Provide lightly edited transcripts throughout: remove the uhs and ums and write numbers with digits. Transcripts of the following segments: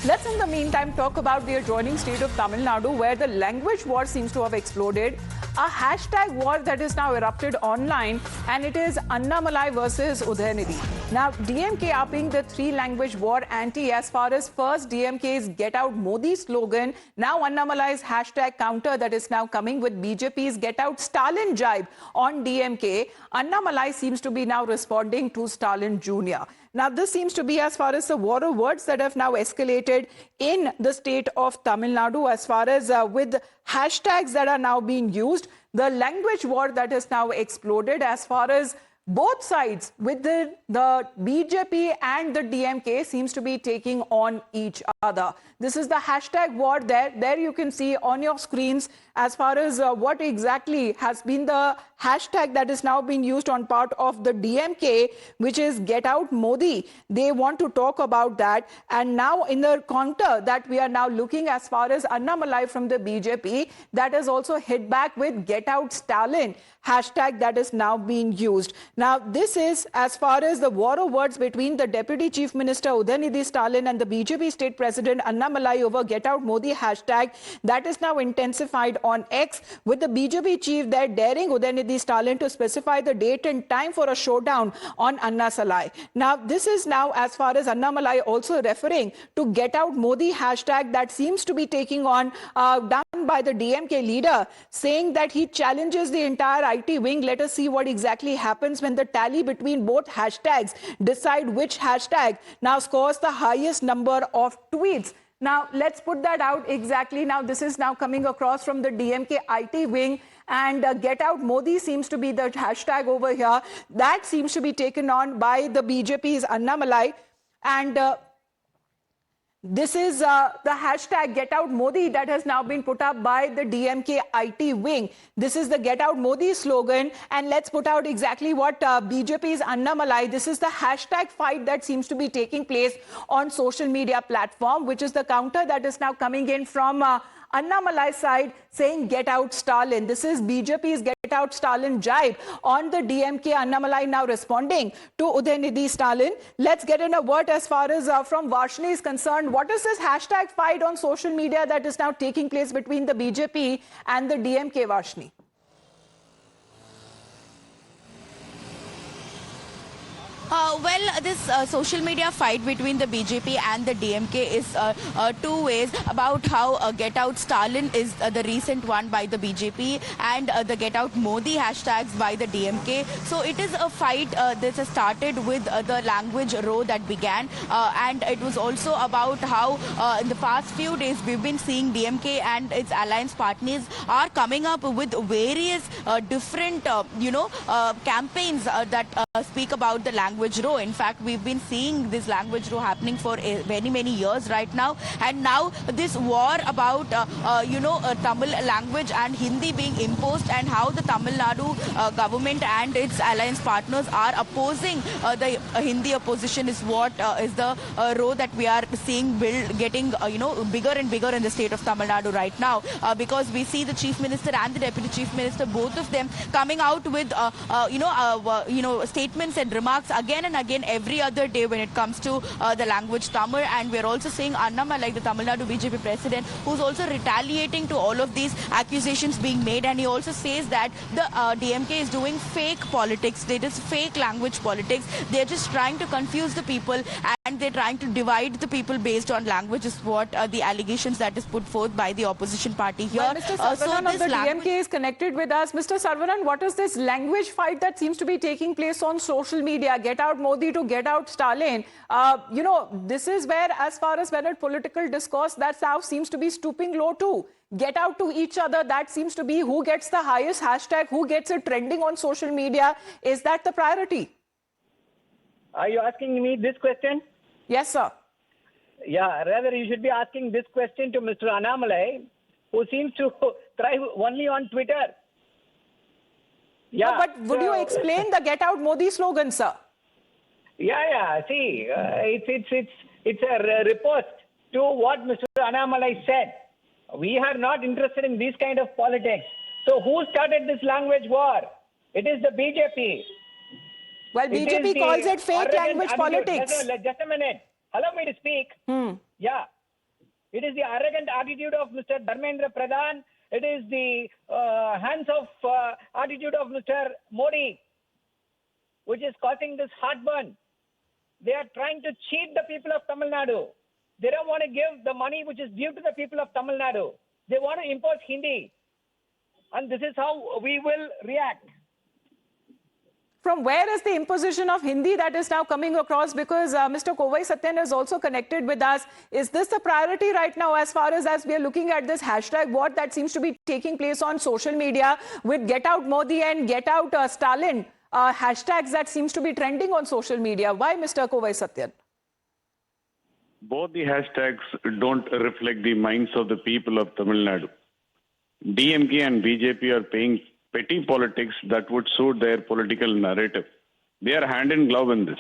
Let's in the meantime talk about the adjoining state of Tamil Nadu, where the language war seems to have exploded. A hashtag war that is now erupted online, and it is Annamalai versus Udhayanidhi. Now, DMK upping the three-language war ante as far as first DMK's Get Out Modi slogan, now Annamalai's hashtag counter that is now coming with BJP's Get Out Stalin jibe on DMK. Annamalai seems to be now responding to Stalin Jr. Now, this seems to be as far as the war of words that have now escalated in the state of Tamil Nadu, as far as with hashtags that are now being used, the language war that has now exploded as far as both sides with the BJP and the DMK seems to be taking on each other. This is the hashtag war there. There you can see on your screens as far as what exactly has been the hashtag that is now being used on part of the DMK, which is Get Out Modi. They want to talk about that. And now in the counter that we are now looking as far as Annamalai from the BJP, that has also hit back with Get Out Stalin hashtag that is now being used. Now, this is as far as the war of words between the Deputy Chief Minister Udhayanidhi Stalin and the BJP State President Annamalai over Get Out Modi hashtag that is now intensified on X, with the BJP chief there daring Udhayanidhi Stalin to specify the date and time for a showdown on Annamalai. Now, this is now as far as Annamalai also referring to Get Out Modi hashtag that seems to be taking on done by the DMK leader, saying that he challenges the entire IT wing. Let us see what exactly happens when the tally between both hashtags decide which hashtag now scores the highest number of tweets. Now, let's put that out exactly. Now, this is now coming across from the DMK IT wing, and Get Out Modi seems to be the hashtag over here. That seems to be taken on by the BJP's Annamalai. And this is the hashtag Get Out Modi that has now been put up by the DMK IT wing. This is the Get Out Modi slogan. And let's put out exactly what BJP's Annamalai. This is the hashtag fight that seems to be taking place on social media platform, which is the counter that is now coming in from Annamalai's side, saying Get Out Stalin. This is BJP's Get Out Stalin jibe on the DMK. Annamalai now responding to Udhayanidhi Stalin. Let's get in a word as far as from Varshini is concerned. What is this hashtag fight on social media that is now taking place between the BJP and the DMK, Varshini? This social media fight between the BJP and the DMK is two ways about how Get Out Stalin is the recent one by the BJP and the Get Out Modi hashtags by the DMK. So it is a fight that has started with the language row that began, and it was also about how in the past few days we've been seeing DMK and its alliance partners are coming up with various different campaigns that speak about the language row. In fact, we've been seeing this language row happening for many years right now, and now this war about Tamil language and Hindi being imposed, and how the Tamil Nadu government and its alliance partners are opposing the Hindi opposition is what is the row that we are seeing getting bigger and bigger in the state of Tamil Nadu right now, because we see the Chief Minister and the Deputy Chief Minister, both of them coming out with statements and remarks again and again every other day when it comes to the language Tamil. And we're also seeing Annamalai, the Tamil Nadu BJP president, who's also retaliating to all of these accusations being made, and he also says that the DMK is doing fake politics. It is fake language politics. They're just trying to confuse the people, and they're trying to divide the people based on language, is what the allegations that is put forth by the opposition party here. Well, Mr. Saravanan of the DMK is connected with us. Mr. Saravanan, what is this language fight that seems to be taking place on social media? Get Out Modi to Get Out Stalin. This is where, as far as when a political discourse, that now seems to be stooping low too. Get out to each other, that seems to be who gets the highest hashtag, who gets it trending on social media. Is that the priority? Are you asking me this question? Yes, sir. Yeah, rather you should be asking this question to Mr. Annamalai, who seems to thrive only on Twitter. Yeah, no, but would you explain the Get Out Modi slogan, sir? Yeah. See, it's a riposte to what Mr. Annamalai said. We are not interested in this kind of politics. So who started this language war? It is the BJP. Well, BJP calls it fake language politics. Just a minute. Allow me to speak. Yeah. It is the arrogant attitude of Mr. Dharmendra Pradhan. It is the hands-off attitude of Mr. Modi, which is causing this heartburn. They are trying to cheat the people of Tamil Nadu. They don't want to give the money which is due to the people of Tamil Nadu. They want to impose Hindi. And this is how we will react. From where is the imposition of Hindi that is now coming across? Because Mr. Kovai Satyan is also connected with us. Is this the priority right now as far as we are looking at this hashtag war that seems to be taking place on social media with Get Out Modi and Get Out Stalin hashtags that seems to be trending on social media? Why, Mr. Kovai Satyan? Both the hashtags don't reflect the minds of the people of Tamil Nadu. DMK and BJP are playing petty politics that would suit their political narrative. They are hand in glove in this.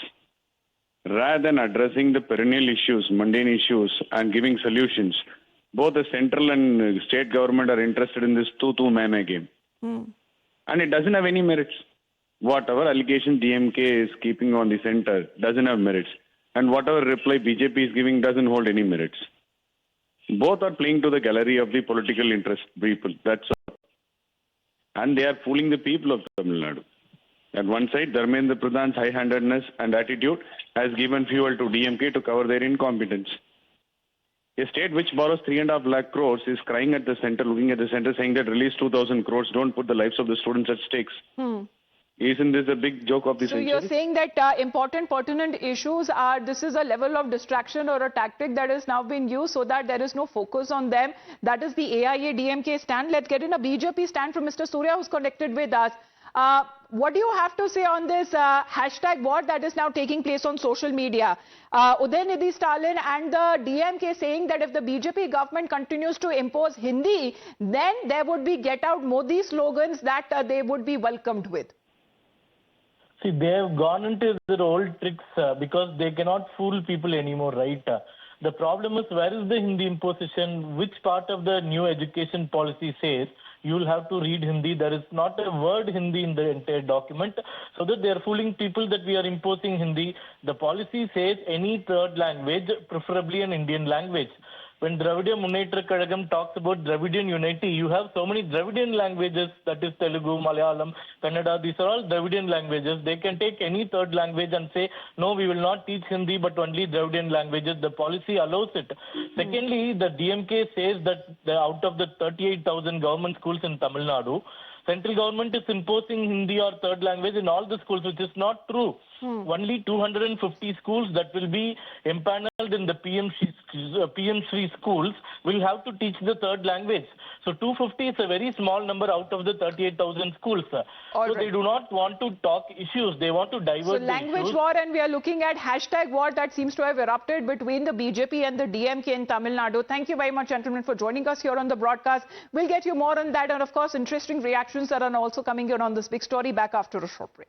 Rather than addressing the perennial issues, mundane issues, and giving solutions, both the central and state government are interested in this tu-tu-mai-mai game. And it doesn't have any merits. Whatever allegation DMK is keeping on the center doesn't have merits. And whatever reply BJP is giving doesn't hold any merits. Both are playing to the gallery of the political interest people. That's all. And they are fooling the people of Tamil Nadu. At one side, Dharmendra Pradhan's high-handedness and attitude has given fuel to DMK to cover their incompetence. A state which borrows 3.5 lakh crores is crying at the center, looking at the center, saying that release 2,000 crores, don't put the lives of the students at stakes. Isn't this a big joke of the century? So you're saying that important pertinent issues are, this is a level of distraction or a tactic that is now being used so that there is no focus on them. That is the AIA DMK stand. Let's get in a BJP stand from Mr. Surya, who's connected with us. What do you have to say on this hashtag war that is now taking place on social media? Udhayanidhi Stalin and the DMK saying that if the BJP government continues to impose Hindi, then there would be Get Out Modi slogans that they would be welcomed with. See, they have gone into their old tricks because they cannot fool people anymore, right? The problem is, where is the Hindi imposition? Which part of the new education policy says you will have to read Hindi? There is not a word Hindi in the entire document, so that they are fooling people that we are imposing Hindi. The policy says any third language, preferably an Indian language. When Dravidian Munnetra Kazhagam talks about Dravidian unity, you have so many Dravidian languages, that is Telugu, Malayalam, Kannada, these are all Dravidian languages. They can take any third language and say, no, we will not teach Hindi, but only Dravidian languages. The policy allows it. Secondly, the DMK says that out of the 38,000 government schools in Tamil Nadu, central government is imposing Hindi or third language in all the schools, which is not true. Only 250 schools that will be empaneled in the PM Shri schools will have to teach the third language. So 250 is a very small number out of the 38,000 schools. So they do not want to talk issues. They want to divert the language issues. war, and we are looking at hashtag war that seems to have erupted between the BJP and the DMK in Tamil Nadu. Thank you very much, gentlemen, for joining us here on the broadcast. We'll get you more on that, and of course, interesting reactions that are also coming in on this big story back after a short break.